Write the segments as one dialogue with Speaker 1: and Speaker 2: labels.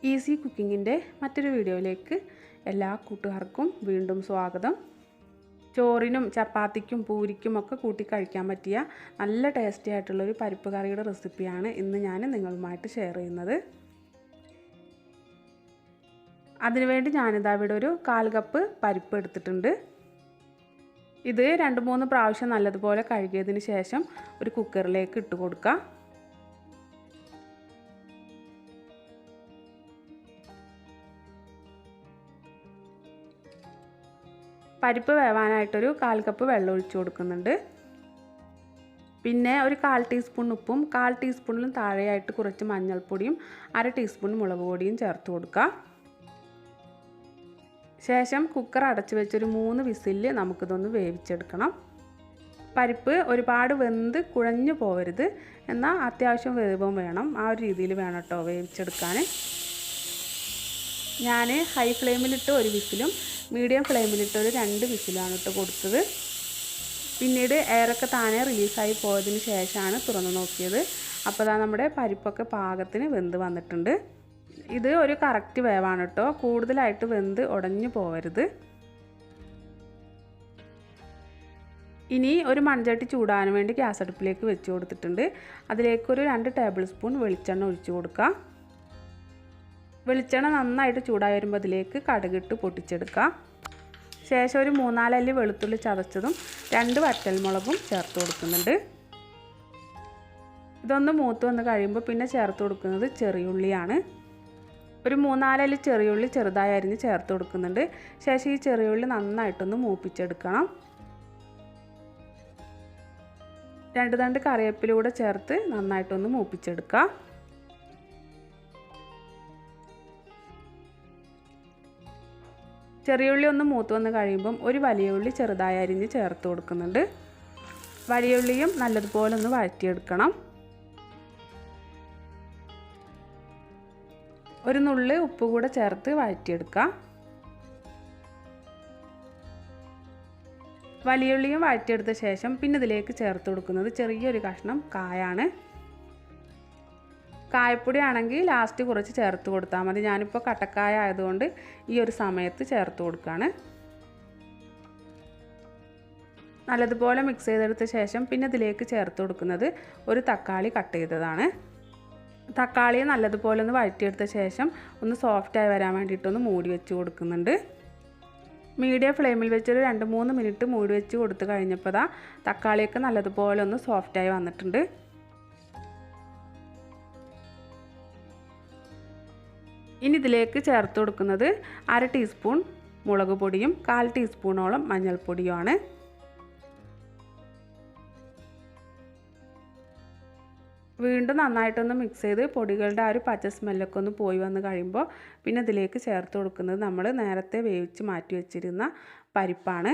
Speaker 1: Easy കുക്കിങ്ങിൻ്റെ മറ്റൊരു വീഡിയോയിലേക്ക് എല്ലാ കൂട്ടുകാർക്കും വീണ്ടും സ്വാഗതം. ചോറിനും ചപ്പാത്തിക്കും പൂരിക്കും ഒക്കെ കൂട്ടി കഴിക്കാൻ പറ്റിയ നല്ല ടേസ്റ്റി ആയിട്ടുള്ളൊരു പരിപ്പ് കറിയുടെ റെസിപ്പിയാണ് ഇന്ന് ഞാൻ നിങ്ങളുമായിട്ട് ഷെയർ ചെയ്യുന്നത്. അതിനുവേണ്ടി ഞാനിതാ ഇവിടെ ഒരു 1/4 കപ്പ് പരിപ്പ് എടുത്തിട്ടുണ്ട്. ഇത് 2-3 പ്രാവശ്യം നല്ലതുപോലെ കഴുകിയതിന് ശേഷം ഒരു കുക്കറിലേക്ക് ഇട്ട് കൊടുക്കാം. പരിപ്പ് വേവാനായിട്ടൊരു 1/4 കപ്പ് വെള്ളം ഒഴിച്ച് കൊടുക്കുന്നുണ്ട്. പിന്നെ ഒരു 1/4 ടീസ്പൂൺ ഉപ്പും 1/4 ടീസ്പൂണിലും താഴെയായിട്ട് കുറച്ച് മഞ്ഞൾപ്പൊടിയും 1/2 ടീസ്പൂൺ മുളക് പൊടിയും ചേർത്ത് കൊടുക്കുക. ശേഷം കുക്കർ അടച്ച് വെച്ചൊരു 3 വിസിലിൽ നമുക്കിതൊന്ന് വേവിച്ചെടുക്കണം. പരിപ്പ് ഒരുപാട് വെന്ത് കുഴഞ്ഞു പോവരുത്, എന്നാൽ അത്യാവശ്യം വേവും വേണം. ആ ഒരു രീതിയിൽ വേണം കേട്ടോ വേവിച്ചെടുക്കാൻ. ഞാൻ ഹൈ ഫ്ലെയിമിലിട്ട് ഒരു വിസിലും മീഡിയം ഫ്ലെയിമിലിട്ട് ഒരു 2 വിസിലാണ് ഇട്ട് കൊടുത്തത്. പിന്നീട് എയറൊക്കെ താനെ റിലീസായി പോയതിന് ശേഷമാണ് തുറന്ന് നോക്കിയത്. അപ്പോൾ അതാ നമ്മുടെ പരിപ്പൊക്കെ പാകത്തിന് വെന്ത് വന്നിട്ടുണ്ട്. ഇത് ഒരു കറക്റ്റ് വേവാണ് കേട്ടോ, കൂടുതലായിട്ട് വെന്ത് ഉടഞ്ഞു പോവരുത്. ഇനി ഒരു മൺചട്ടി ചൂടാൻ വേണ്ടി ഗ്യാസ് അടുപ്പിലേക്ക് വെച്ച് കൊടുത്തിട്ടുണ്ട്. അതിലേക്കൊരു 2 ടേബിൾ സ്പൂൺ വെളിച്ചെണ്ണ ഒഴിച്ച് കൊടുക്കുക. വെളിച്ചെണ്ണ നന്നായിട്ട് ചൂടായി വരുമ്പോൾ അതിലേക്ക് കടുകിട്ട് പൊട്ടിച്ചെടുക്കുക. ശേഷം ഒരു 3-4 അല്ലി വെളുത്തുള്ളി ചതച്ചതും 2 വറ്റൽമുളകും ചേർത്ത് കൊടുക്കുന്നുണ്ട്. ഇതൊന്ന് മൂത്ത് വന്ന് കഴിയുമ്പോൾ പിന്നെ ചേർത്ത് കൊടുക്കുന്നത് ചെറിയുള്ളിയാണ്. ഒരു 3-4 അല്ലി ചെറിയുള്ളി ചെറുതായി അരിഞ്ഞ് ചേർത്ത് കൊടുക്കുന്നുണ്ട്. ശേഷം ഈ ചെറിയുള്ളി നന്നായിട്ടൊന്ന് മൂപ്പിച്ചെടുക്കണം. 2 തണ്ട് കറിവേപ്പിലൂടെ ചേർത്ത് നന്നായിട്ടൊന്ന് മൂപ്പിച്ചെടുക്കുക. ചെറിയുള്ളി ഒന്ന് മൂത്ത് വന്ന് കഴിയുമ്പം ഒരു വലിയ ഉള്ളി ചെറുതായി അരിഞ്ഞ് ചേർത്ത് കൊടുക്കുന്നുണ്ട്. വലിയ ഉള്ളിയും നല്ലതുപോലെ ഒന്ന് വഴറ്റിയെടുക്കണം. ഒരു നുള്ള് ഉപ്പ് കൂടെ ചേർത്ത് വഴറ്റിയെടുക്കുക. വലിയ ഉള്ളിയും വഴറ്റിയെടുത്ത ശേഷം പിന്നെ ഇതിലേക്ക് ചേർത്ത് കൊടുക്കുന്നത് ചെറിയൊരു കഷ്ണം കായാണ്. കായപ്പൊടി ആണെങ്കിൽ ലാസ്റ്റ് കുറച്ച് ചേർത്ത് കൊടുത്താൽ മതി. ഞാനിപ്പോൾ കട്ടക്കായ ആയതുകൊണ്ട് ഈ ഒരു സമയത്ത് ചേർത്ത് കൊടുക്കുകയാണ്. നല്ലതുപോലെ മിക്സ് ചെയ്തെടുത്ത ശേഷം പിന്നെ ഇതിലേക്ക് ചേർത്ത് കൊടുക്കുന്നത് ഒരു തക്കാളി കട്ട് ചെയ്തതാണ്. തക്കാളിയെ നല്ലതുപോലെ ഒന്ന് വഴറ്റിയെടുത്ത ശേഷം ഒന്ന് സോഫ്റ്റായി വരാൻ വേണ്ടിയിട്ടൊന്ന് മൂടി വെച്ച് കൊടുക്കുന്നുണ്ട്. മീഡിയം ഫ്ലെയിമിൽ വെച്ചൊരു 2-3 മിനിറ്റ് മൂടി വെച്ച് കൊടുത്ത് കഴിഞ്ഞപ്പോൾ തക്കാളിയൊക്കെ നല്ലതുപോലെ ഒന്ന് സോഫ്റ്റായി വന്നിട്ടുണ്ട്. ഇനി ഇതിലേക്ക് ചേർത്ത് കൊടുക്കുന്നത് 1/2 ടീസ്പൂൺ മുളക് പൊടിയും 1/4 ടീസ്പൂണോളം മഞ്ഞൾപ്പൊടിയുമാണ്. വീണ്ടും നന്നായിട്ടൊന്ന് മിക്സ് ചെയ്ത് പൊടികളുടെ ആ ഒരു പച്ച സ്മെല്ലൊക്കെ ഒന്ന് പോയി വന്ന് കഴിയുമ്പോൾ പിന്നെ ഇതിലേക്ക് ചേർത്ത് കൊടുക്കുന്നത് നമ്മൾ നേരത്തെ വേവിച്ച് മാറ്റി വെച്ചിരുന്ന പരിപ്പാണ്.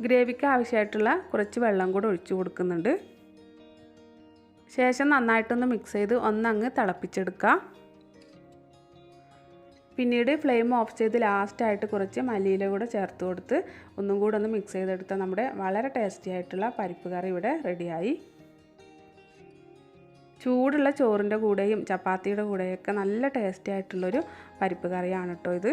Speaker 1: ഗ്രേവിക്ക് ആവശ്യമായിട്ടുള്ള കുറച്ച് വെള്ളം കൂടെ ഒഴിച്ചു കൊടുക്കുന്നുണ്ട്. ശേഷം നന്നായിട്ടൊന്ന് മിക്സ് ചെയ്ത് ഒന്നങ്ങ് തിളപ്പിച്ചെടുക്കുക. പിന്നീട് ഫ്ലെയിം ഓഫ് ചെയ്ത് ലാസ്റ്റായിട്ട് കുറച്ച് മല്ലിയില കൂടെ ചേർത്ത് കൊടുത്ത് ഒന്നും കൂടെ ഒന്ന് മിക്സ് ചെയ്തെടുത്താൽ നമ്മുടെ വളരെ ടേസ്റ്റി ആയിട്ടുള്ള പരിപ്പ് കറി ഇവിടെ റെഡിയായി. ചൂടുള്ള ചോറിൻ്റെ കൂടെയും ചപ്പാത്തിയുടെ കൂടെയൊക്കെ നല്ല ടേസ്റ്റി ആയിട്ടുള്ളൊരു പരിപ്പ് കറിയാണ് കേട്ടോ ഇത്.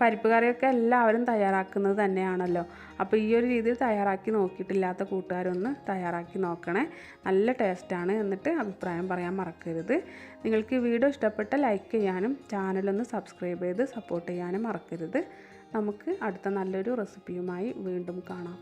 Speaker 1: പരിപ്പ് കറിയൊക്കെ എല്ലാവരും തയ്യാറാക്കുന്നത് തന്നെയാണല്ലോ. അപ്പോൾ ഈ ഒരു രീതിയിൽ തയ്യാറാക്കി നോക്കിയിട്ടില്ലാത്ത കൂട്ടുകാരൊന്ന് തയ്യാറാക്കി നോക്കണേ. നല്ല ടേസ്റ്റാണ്. എന്നിട്ട് അഭിപ്രായം പറയാൻ മറക്കരുത്. നിങ്ങൾക്ക് ഈ വീഡിയോ ഇഷ്ടപ്പെട്ട ലൈക്ക് ചെയ്യാനും ചാനലൊന്ന് സബ്സ്ക്രൈബ് ചെയ്ത് സപ്പോർട്ട് ചെയ്യാനും മറക്കരുത്. നമുക്ക് അടുത്ത നല്ലൊരു റെസിപ്പിയുമായി വീണ്ടും കാണാം.